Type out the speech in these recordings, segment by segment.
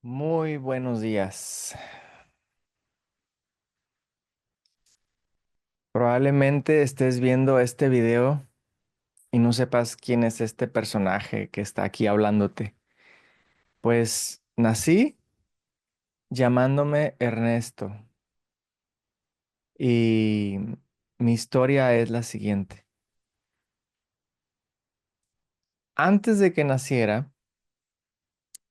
Muy buenos días. Probablemente estés viendo este video y no sepas quién es este personaje que está aquí hablándote. Pues nací llamándome Ernesto y mi historia es la siguiente. Antes de que naciera,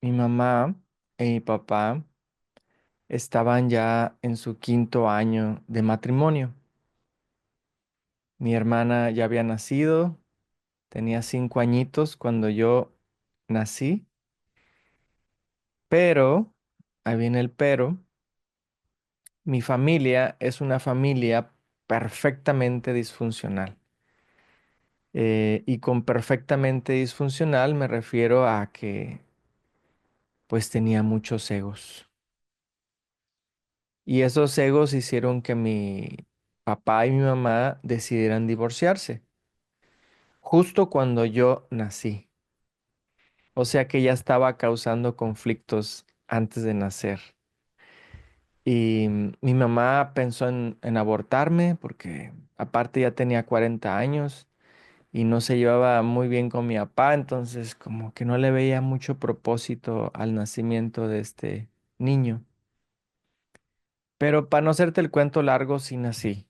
mi mamá y mi papá estaban ya en su quinto año de matrimonio. Mi hermana ya había nacido, tenía 5 añitos cuando yo nací. Pero, ahí viene el pero, mi familia es una familia perfectamente disfuncional. Y con perfectamente disfuncional me refiero a que pues tenía muchos egos. Y esos egos hicieron que mi papá y mi mamá decidieran divorciarse, justo cuando yo nací. O sea que ya estaba causando conflictos antes de nacer. Y mi mamá pensó en abortarme porque aparte ya tenía 40 años y no se llevaba muy bien con mi papá, entonces como que no le veía mucho propósito al nacimiento de este niño. Pero para no hacerte el cuento largo, sí nací.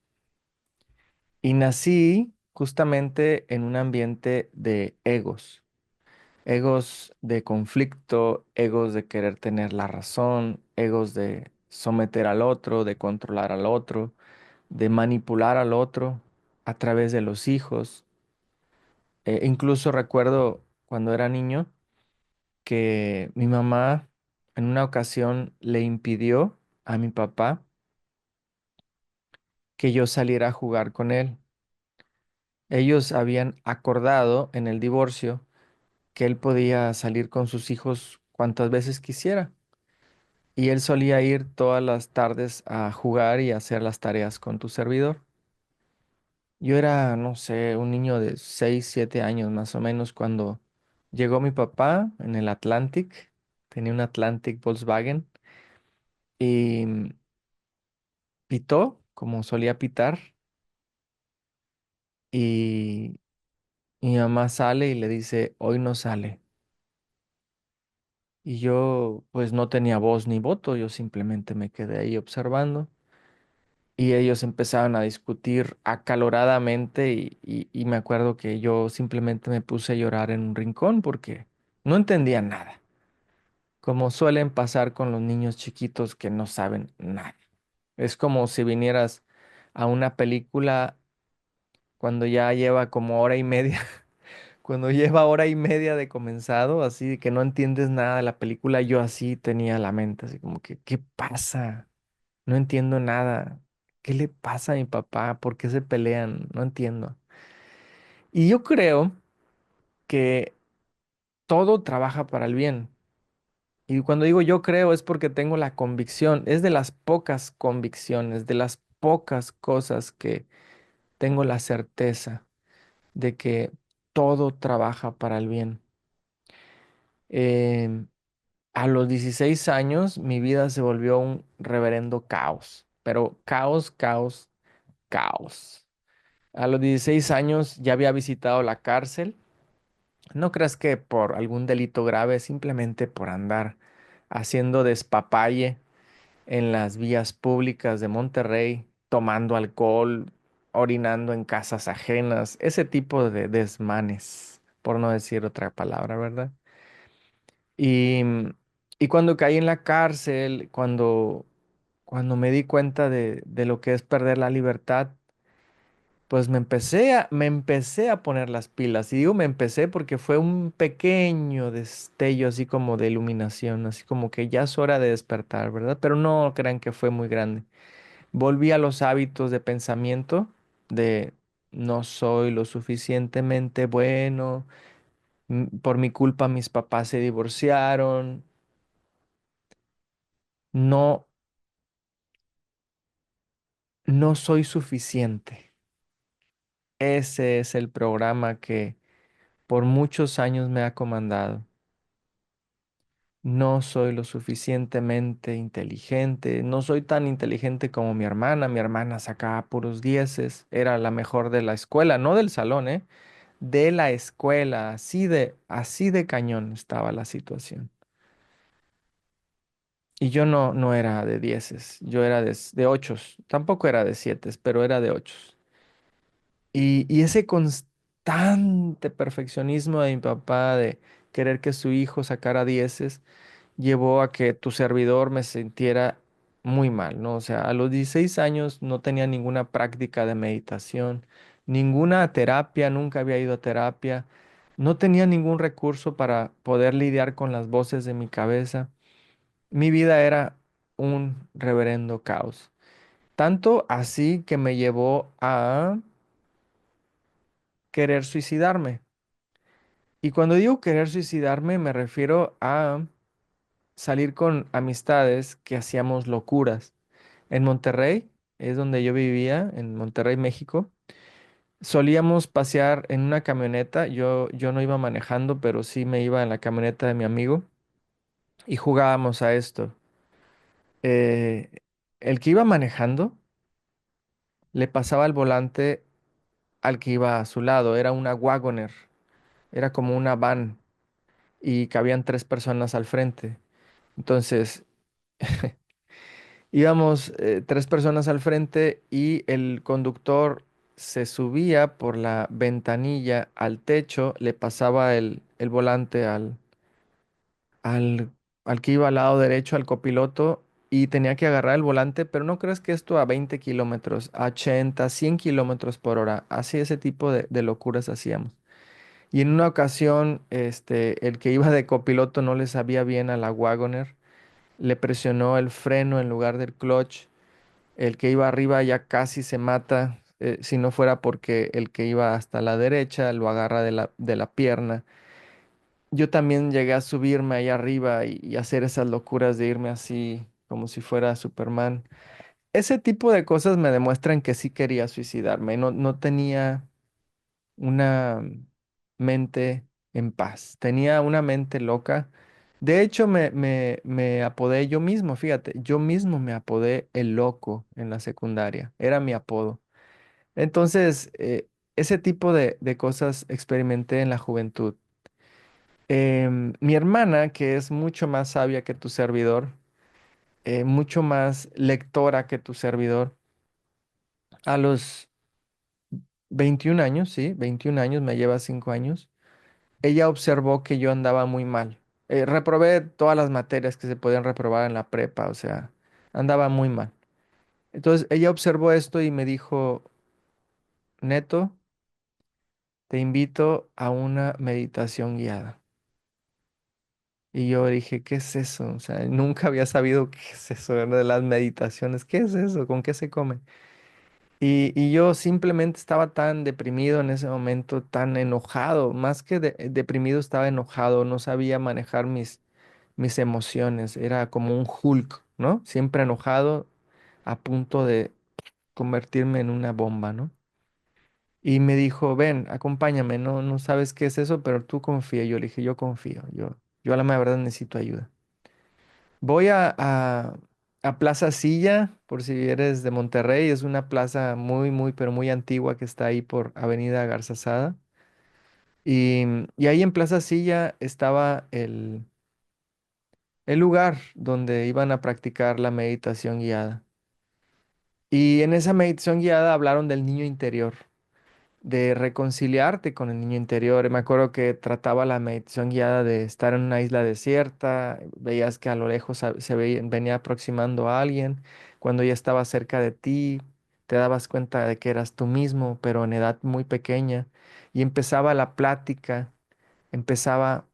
Y nací justamente en un ambiente de egos, egos de conflicto, egos de querer tener la razón, egos de someter al otro, de controlar al otro, de manipular al otro a través de los hijos. Incluso recuerdo cuando era niño que mi mamá en una ocasión le impidió a mi papá que yo saliera a jugar con él. Ellos habían acordado en el divorcio que él podía salir con sus hijos cuantas veces quisiera. Y él solía ir todas las tardes a jugar y a hacer las tareas con tu servidor. Yo era, no sé, un niño de 6 7 años más o menos cuando llegó mi papá en el Atlantic. Tenía un Atlantic Volkswagen y pitó como solía pitar y mi mamá sale y le dice, hoy no sale. Y yo pues no tenía voz ni voto, yo simplemente me quedé ahí observando y ellos empezaron a discutir acaloradamente y me acuerdo que yo simplemente me puse a llorar en un rincón porque no entendía nada. Como suelen pasar con los niños chiquitos que no saben nada. Es como si vinieras a una película cuando ya lleva como hora y media, cuando lleva hora y media de comenzado, así que no entiendes nada de la película, yo así tenía la mente, así como que, ¿qué pasa? No entiendo nada. ¿Qué le pasa a mi papá? ¿Por qué se pelean? No entiendo. Y yo creo que todo trabaja para el bien. Y cuando digo yo creo es porque tengo la convicción, es de las pocas convicciones, de las pocas cosas que tengo la certeza de que todo trabaja para el bien. Em, a los 16 años mi vida se volvió un reverendo caos, pero caos, caos, caos. A los 16 años ya había visitado la cárcel. No creas que por algún delito grave, simplemente por andar haciendo despapalle en las vías públicas de Monterrey, tomando alcohol, orinando en casas ajenas, ese tipo de desmanes, por no decir otra palabra, ¿verdad? Y, y cuando caí en la cárcel, cuando me di cuenta de lo que es perder la libertad, pues me empecé a poner las pilas. Y digo me empecé porque fue un pequeño destello así como de iluminación, así como que ya es hora de despertar, ¿verdad? Pero no crean que fue muy grande. Volví a los hábitos de pensamiento de no soy lo suficientemente bueno, por mi culpa mis papás se divorciaron, no, no soy suficiente. Ese es el programa que por muchos años me ha comandado. no soy lo suficientemente inteligente, no soy tan inteligente como mi hermana sacaba puros dieces, era la mejor de la escuela, no del salón, ¿eh? De la escuela, así de cañón estaba la situación. Y yo no era de dieces, yo era de ochos, tampoco era de sietes, pero era de ochos. Y ese constante perfeccionismo de mi papá de querer que su hijo sacara dieces llevó a que tu servidor me sintiera muy mal, ¿no? O sea, a los 16 años no tenía ninguna práctica de meditación, ninguna terapia, nunca había ido a terapia, no tenía ningún recurso para poder lidiar con las voces de mi cabeza. Mi vida era un reverendo caos. Tanto así que me llevó a querer suicidarme. Y cuando digo querer suicidarme, me refiero a salir con amistades que hacíamos locuras. En Monterrey, es donde yo vivía, en Monterrey, México, solíamos pasear en una camioneta. Yo no iba manejando, pero sí me iba en la camioneta de mi amigo y jugábamos a esto. Eh, el que iba manejando le pasaba el volante al que iba a su lado. Era una Wagoner, era como una van y cabían tres personas al frente. Entonces, íbamos tres personas al frente y el conductor se subía por la ventanilla al techo, le pasaba el volante al, al que iba al lado derecho, al copiloto, y tenía que agarrar el volante, pero no crees que esto a 20 kilómetros, a 80, 100 kilómetros por hora, así ese tipo de locuras hacíamos. Y en una ocasión, el que iba de copiloto no le sabía bien a la Wagoner, le presionó el freno en lugar del clutch. El que iba arriba ya casi se mata, si no fuera porque el que iba hasta la derecha lo agarra de la pierna. Yo también llegué a subirme ahí arriba y hacer esas locuras de irme así como si fuera Superman. Ese tipo de cosas me demuestran que sí quería suicidarme, no tenía una mente en paz, tenía una mente loca. De hecho, me apodé yo mismo, fíjate, yo mismo me apodé el loco en la secundaria, era mi apodo. Entonces, ese tipo de cosas experimenté en la juventud. Mi hermana, que es mucho más sabia que tu servidor, mucho más lectora que tu servidor, a los 21 años, sí, 21 años, me lleva 5 años, ella observó que yo andaba muy mal. Reprobé todas las materias que se podían reprobar en la prepa, o sea, andaba muy mal. Entonces ella observó esto y me dijo, Neto, te invito a una meditación guiada. Y yo dije, ¿qué es eso? O sea, nunca había sabido qué es eso de las meditaciones. ¿Qué es eso? ¿Con qué se come? Y yo simplemente estaba tan deprimido en ese momento, tan enojado, más que deprimido, estaba enojado, no sabía manejar mis emociones, era como un Hulk, ¿no? Siempre enojado, a punto de convertirme en una bomba, ¿no? Y me dijo, ven, acompáñame, no sabes qué es eso, pero tú confía. Yo le dije, yo confío, yo a la verdad necesito ayuda. Voy a Plaza Silla, por si eres de Monterrey, es una plaza pero muy antigua que está ahí por Avenida Garzazada. Y ahí en Plaza Silla estaba el lugar donde iban a practicar la meditación guiada. Y en esa meditación guiada hablaron del niño interior, de reconciliarte con el niño interior. Me acuerdo que trataba la meditación guiada de estar en una isla desierta, veías que a lo lejos venía aproximando a alguien, cuando ya estaba cerca de ti, te dabas cuenta de que eras tú mismo, pero en edad muy pequeña, y empezaba la plática, empezaba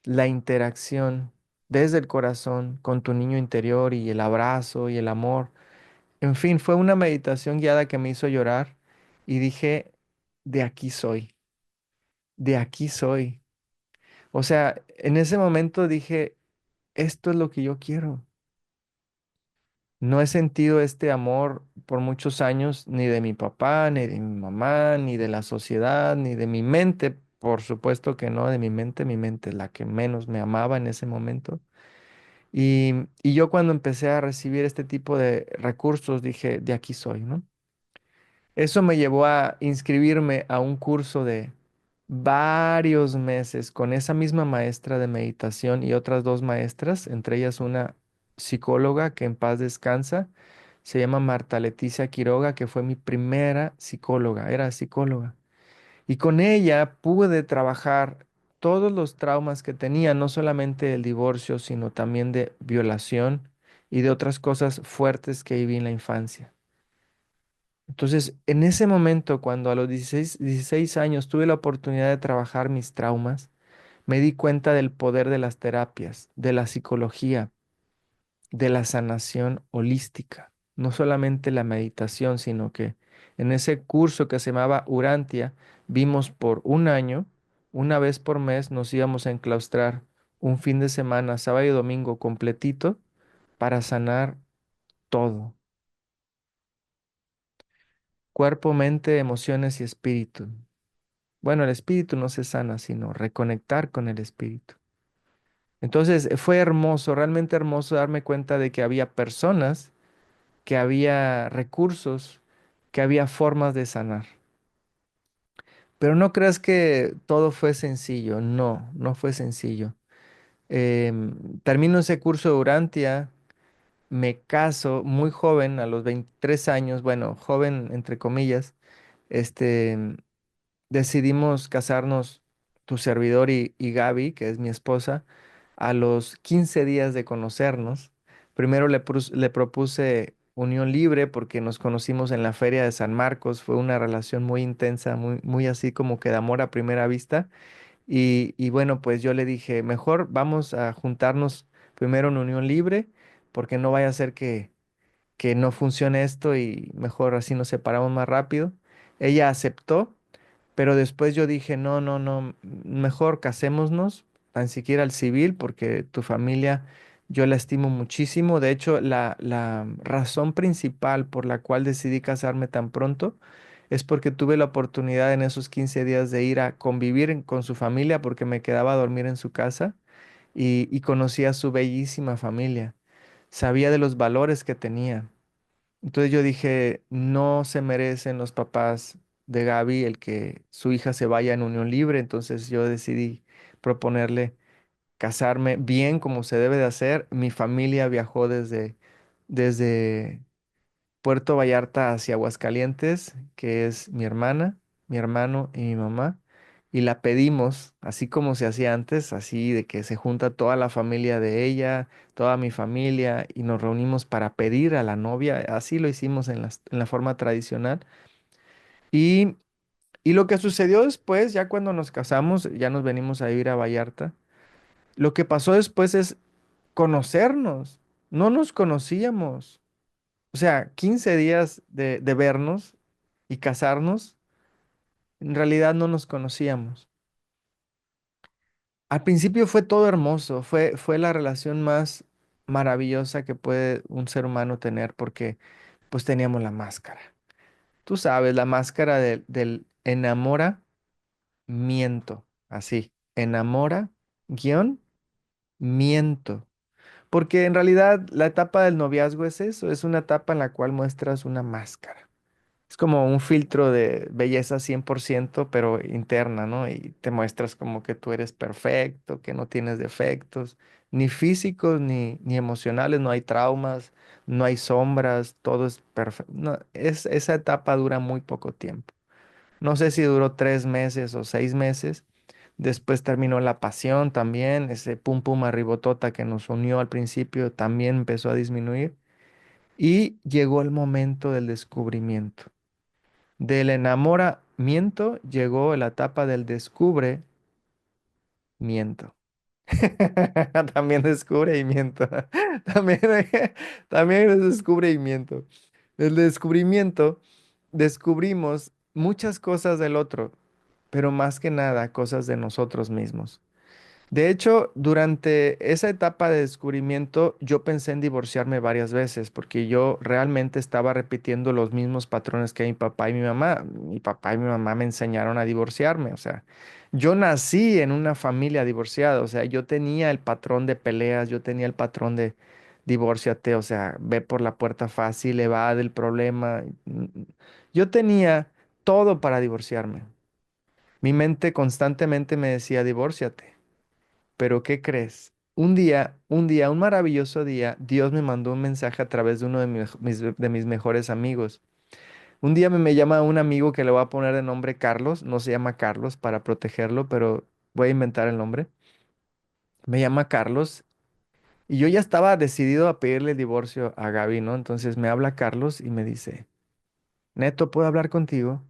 la interacción desde el corazón con tu niño interior y el abrazo y el amor. En fin, fue una meditación guiada que me hizo llorar y dije, de aquí soy, de aquí soy. O sea, en ese momento dije, esto es lo que yo quiero. No he sentido este amor por muchos años, ni de mi papá, ni de mi mamá, ni de la sociedad, ni de mi mente. Por supuesto que no, de mi mente, la que menos me amaba en ese momento. Y yo cuando empecé a recibir este tipo de recursos dije, de aquí soy, ¿no? Eso me llevó a inscribirme a un curso de varios meses con esa misma maestra de meditación y otras dos maestras, entre ellas una psicóloga que en paz descansa, se llama Marta Leticia Quiroga, que fue mi primera psicóloga, era psicóloga. Y con ella pude trabajar todos los traumas que tenía, no solamente el divorcio, sino también de violación y de otras cosas fuertes que viví en la infancia. Entonces, en ese momento, cuando a los 16 años tuve la oportunidad de trabajar mis traumas, me di cuenta del poder de las terapias, de la psicología, de la sanación holística, no solamente la meditación, sino que en ese curso que se llamaba Urantia, vimos por un año, una vez por mes, nos íbamos a enclaustrar un fin de semana, sábado y domingo completito, para sanar todo, cuerpo, mente, emociones y espíritu. Bueno, el espíritu no se sana, sino reconectar con el espíritu. Entonces fue hermoso, realmente hermoso darme cuenta de que había personas, que había recursos, que había formas de sanar. Pero no creas que todo fue sencillo, no, no fue sencillo. Termino ese curso de Urantia, me caso muy joven, a los 23 años, bueno, joven entre comillas, este, decidimos casarnos, tu servidor y Gaby, que es mi esposa, a los 15 días de conocernos. Primero le propuse unión libre porque nos conocimos en la feria de San Marcos. Fue una relación muy intensa, muy, muy así como que de amor a primera vista. Y bueno, pues yo le dije, mejor vamos a juntarnos primero en unión libre porque no vaya a ser que no funcione esto y mejor así nos separamos más rápido. Ella aceptó. Pero después yo dije, no, no, no, mejor casémonos, tan siquiera al civil, porque tu familia yo la estimo muchísimo. De hecho, la razón principal por la cual decidí casarme tan pronto es porque tuve la oportunidad en esos 15 días de ir a convivir con su familia, porque me quedaba a dormir en su casa y conocí a su bellísima familia. Sabía de los valores que tenía. Entonces yo dije, no se merecen los papás de Gaby el que su hija se vaya en unión libre. Entonces yo decidí proponerle casarme bien como se debe de hacer. Mi familia viajó desde Puerto Vallarta hacia Aguascalientes, que es mi hermana, mi hermano y mi mamá. Y la pedimos, así como se hacía antes, así de que se junta toda la familia de ella, toda mi familia, y nos reunimos para pedir a la novia. Así lo hicimos en la forma tradicional. Y, y lo que sucedió después, ya cuando nos casamos, ya nos venimos a vivir a Vallarta. Lo que pasó después es conocernos. No nos conocíamos. O sea, 15 días de vernos y casarnos, en realidad no nos conocíamos. Al principio fue todo hermoso, fue la relación más maravillosa que puede un ser humano tener porque pues teníamos la máscara. Tú sabes, la máscara del enamoramiento, así, enamora, guión, miento. Porque en realidad la etapa del noviazgo es eso, es una etapa en la cual muestras una máscara. Es como un filtro de belleza 100%, pero interna, ¿no? Y te muestras como que tú eres perfecto, que no tienes defectos, ni físicos ni emocionales, no hay traumas, no hay sombras, todo es perfecto. No, esa etapa dura muy poco tiempo. No sé si duró 3 meses o 6 meses. Después terminó la pasión también, ese pum pum arribotota que nos unió al principio también empezó a disminuir. Y llegó el momento del descubrimiento. Del enamoramiento llegó la etapa del descubrimiento. También descubre y miento. También, también es descubrimiento. Del descubrimiento descubrimos muchas cosas del otro, pero más que nada cosas de nosotros mismos. De hecho, durante esa etapa de descubrimiento, yo pensé en divorciarme varias veces porque yo realmente estaba repitiendo los mismos patrones que mi papá y mi mamá. Mi papá y mi mamá me enseñaron a divorciarme, o sea, Yo nací en una familia divorciada, o sea, yo tenía el patrón de peleas, yo tenía el patrón de divórciate, o sea, ve por la puerta fácil, evade el problema. Yo tenía todo para divorciarme. Mi mente constantemente me decía, divórciate. Pero ¿qué crees? Un maravilloso día, Dios me mandó un mensaje a través de uno de de mis mejores amigos. Un día me llama un amigo que le voy a poner de nombre Carlos, no se llama Carlos para protegerlo, pero voy a inventar el nombre. Me llama Carlos y yo ya estaba decidido a pedirle el divorcio a Gaby, ¿no? Entonces me habla Carlos y me dice, Neto, ¿puedo hablar contigo?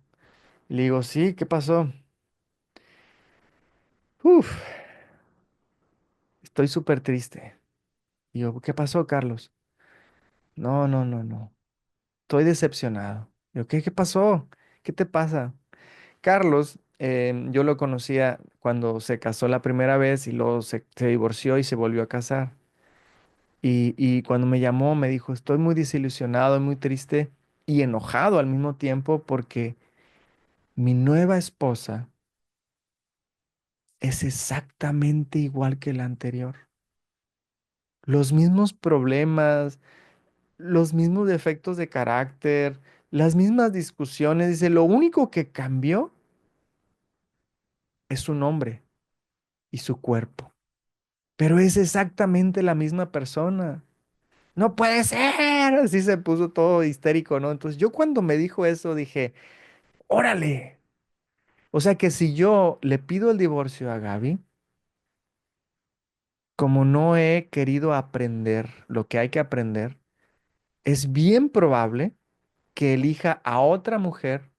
Y le digo, sí, ¿qué pasó? Uf, estoy súper triste. Y yo, ¿qué pasó, Carlos? No, no, no, no. Estoy decepcionado. Yo, ¿qué pasó? ¿Qué te pasa? Carlos, yo lo conocía cuando se casó la primera vez y luego se divorció y se volvió a casar. Y cuando me llamó me dijo, estoy muy desilusionado, muy triste y enojado al mismo tiempo porque mi nueva esposa es exactamente igual que la anterior. Los mismos problemas, los mismos defectos de carácter, las mismas discusiones. Dice, lo único que cambió es su nombre y su cuerpo. Pero es exactamente la misma persona. No puede ser. Así se puso todo histérico, ¿no? Entonces yo cuando me dijo eso dije, órale. O sea que si yo le pido el divorcio a Gaby, como no he querido aprender lo que hay que aprender, es bien probable que elija a otra mujer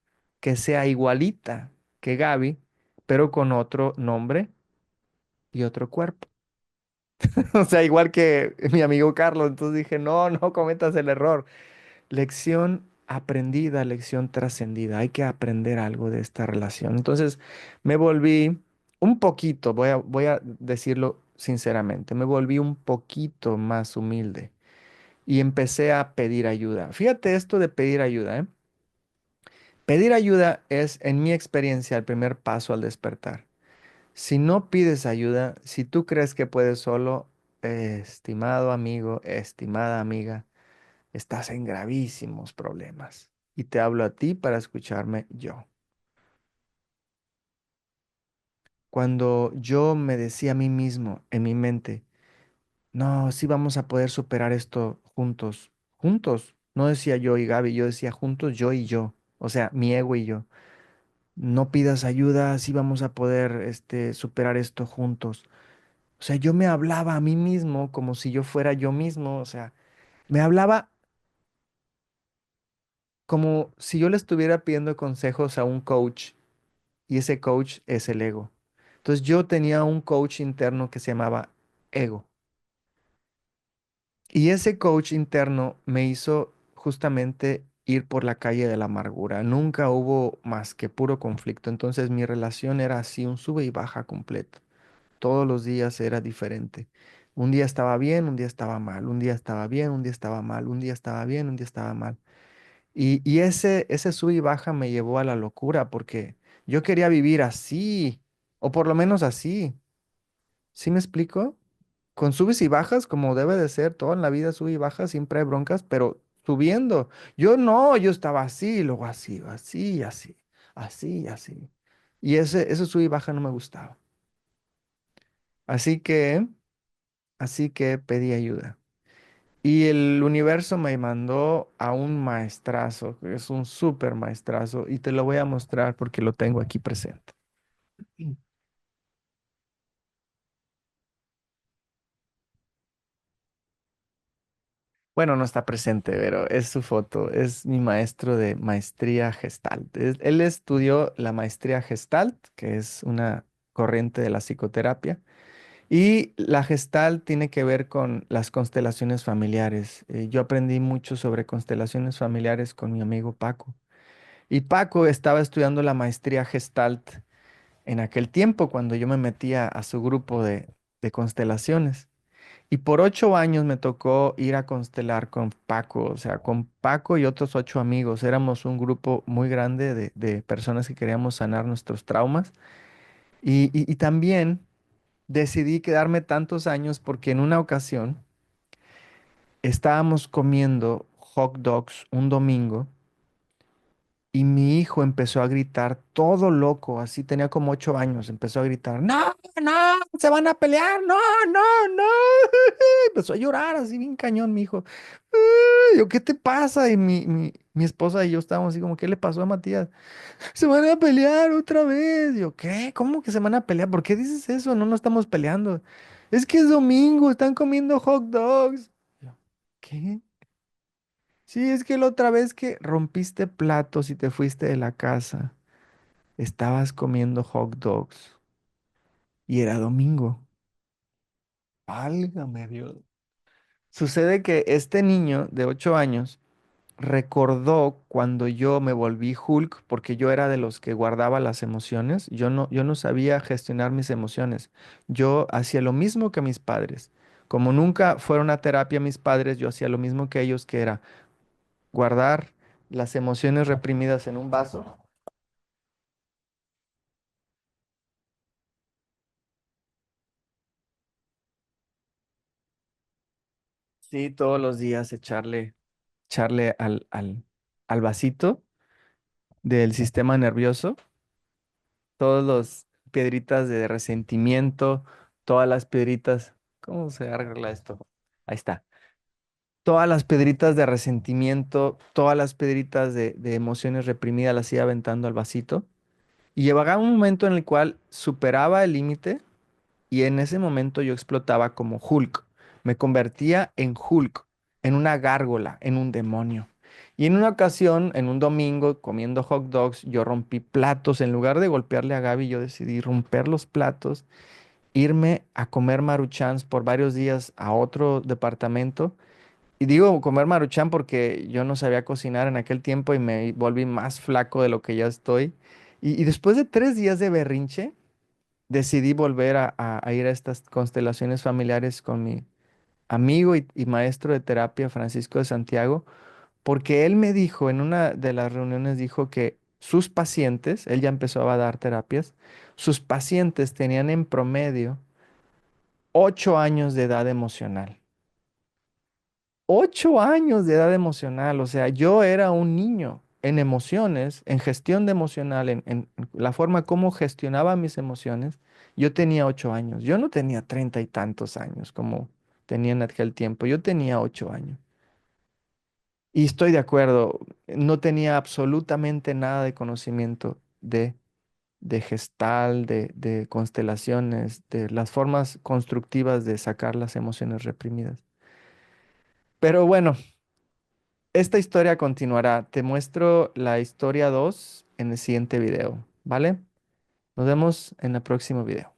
que sea igualita que Gaby, pero con otro nombre y otro cuerpo. O sea, igual que mi amigo Carlos. Entonces dije, no, no cometas el error. Lección aprendida, lección trascendida. Hay que aprender algo de esta relación. Entonces me volví un poquito, voy a decirlo sinceramente, me volví un poquito más humilde y empecé a pedir ayuda. Fíjate esto de pedir ayuda, ¿eh? Pedir ayuda es, en mi experiencia, el primer paso al despertar. Si no pides ayuda, si tú crees que puedes solo, estimado amigo, estimada amiga, estás en gravísimos problemas. Y te hablo a ti para escucharme yo. Cuando yo me decía a mí mismo, en mi mente, no, sí vamos a poder superar esto juntos, juntos. No decía yo y Gaby, yo decía juntos yo y yo. O sea, mi ego y yo. No pidas ayuda, sí vamos a poder superar esto juntos. O sea, yo me hablaba a mí mismo como si yo fuera yo mismo. O sea, me hablaba como si yo le estuviera pidiendo consejos a un coach y ese coach es el ego. Entonces yo tenía un coach interno que se llamaba ego y ese coach interno me hizo justamente ir por la calle de la amargura. Nunca hubo más que puro conflicto. Entonces mi relación era así, un sube y baja completo. Todos los días era diferente. Un día estaba bien, un día estaba mal, un día estaba bien, un día estaba mal, un día estaba bien, un día estaba mal. Y ese sub y baja me llevó a la locura porque yo quería vivir así, o por lo menos así. ¿Sí me explico? Con subes y bajas, como debe de ser, toda en la vida sube y baja, siempre hay broncas, pero subiendo. Yo no, yo estaba así, luego así, así, así, así, así. Y ese sub y baja no me gustaba. Así que, así que pedí ayuda. Y el universo me mandó a un maestrazo, que es un súper maestrazo, y te lo voy a mostrar porque lo tengo aquí presente. Mm. Bueno, no está presente, pero es su foto. Es mi maestro de maestría Gestalt. Él estudió la maestría Gestalt, que es una corriente de la psicoterapia, y la Gestalt tiene que ver con las constelaciones familiares. Yo aprendí mucho sobre constelaciones familiares con mi amigo Paco. Y Paco estaba estudiando la maestría Gestalt en aquel tiempo cuando yo me metía a su grupo de constelaciones. Y por 8 años me tocó ir a constelar con Paco, o sea, con Paco y otros 8 amigos. Éramos un grupo muy grande de personas que queríamos sanar nuestros traumas. Y también decidí quedarme tantos años porque en una ocasión estábamos comiendo hot dogs un domingo y mi hijo empezó a gritar todo loco, así tenía como 8 años, empezó a gritar, no, no, se van a pelear, no, no, no. Empezó a llorar así bien cañón mi hijo. Yo, ¿qué te pasa? Y mi esposa y yo estábamos así como, ¿qué le pasó a Matías? Se van a pelear otra vez. Yo, ¿qué? ¿Cómo que se van a pelear? ¿Por qué dices eso? No nos estamos peleando. Es que es domingo, están comiendo hot dogs. Yo, ¿qué? Sí, es que la otra vez que rompiste platos y te fuiste de la casa, estabas comiendo hot dogs y era domingo. Válgame Dios. Sucede que este niño de 8 años recordó cuando yo me volví Hulk, porque yo era de los que guardaba las emociones. Yo no sabía gestionar mis emociones. Yo hacía lo mismo que mis padres. Como nunca fueron a terapia mis padres, yo hacía lo mismo que ellos, que era guardar las emociones reprimidas en un vaso. Sí, todos los días echarle al vasito del sistema nervioso, todos los piedritas de resentimiento, todas las piedritas, ¿cómo se arregla esto? Ahí está. Todas las piedritas de resentimiento, todas las piedritas de emociones reprimidas las iba aventando al vasito. Y llegaba un momento en el cual superaba el límite y en ese momento yo explotaba como Hulk. Me convertía en Hulk, en una gárgola, en un demonio. Y en una ocasión, en un domingo, comiendo hot dogs, yo rompí platos. En lugar de golpearle a Gaby, yo decidí romper los platos, irme a comer Maruchans por varios días a otro departamento. Y digo comer Maruchan porque yo no sabía cocinar en aquel tiempo y me volví más flaco de lo que ya estoy. Y después de 3 días de berrinche, decidí volver a ir a estas constelaciones familiares con mi amigo y maestro de terapia, Francisco de Santiago, porque él me dijo, en una de las reuniones, dijo que sus pacientes, él ya empezó a dar terapias, sus pacientes tenían en promedio 8 años de edad emocional. 8 años de edad emocional, o sea, yo era un niño en emociones, en gestión de emocional, en la forma como gestionaba mis emociones. Yo tenía 8 años, yo no tenía 30 y tantos años como tenía en aquel tiempo, yo tenía 8 años. Y estoy de acuerdo, no tenía absolutamente nada de conocimiento de gestal, de constelaciones, de las formas constructivas de sacar las emociones reprimidas. Pero bueno. Esta historia continuará. Te muestro la historia 2 en el siguiente video, ¿vale? Nos vemos en el próximo video.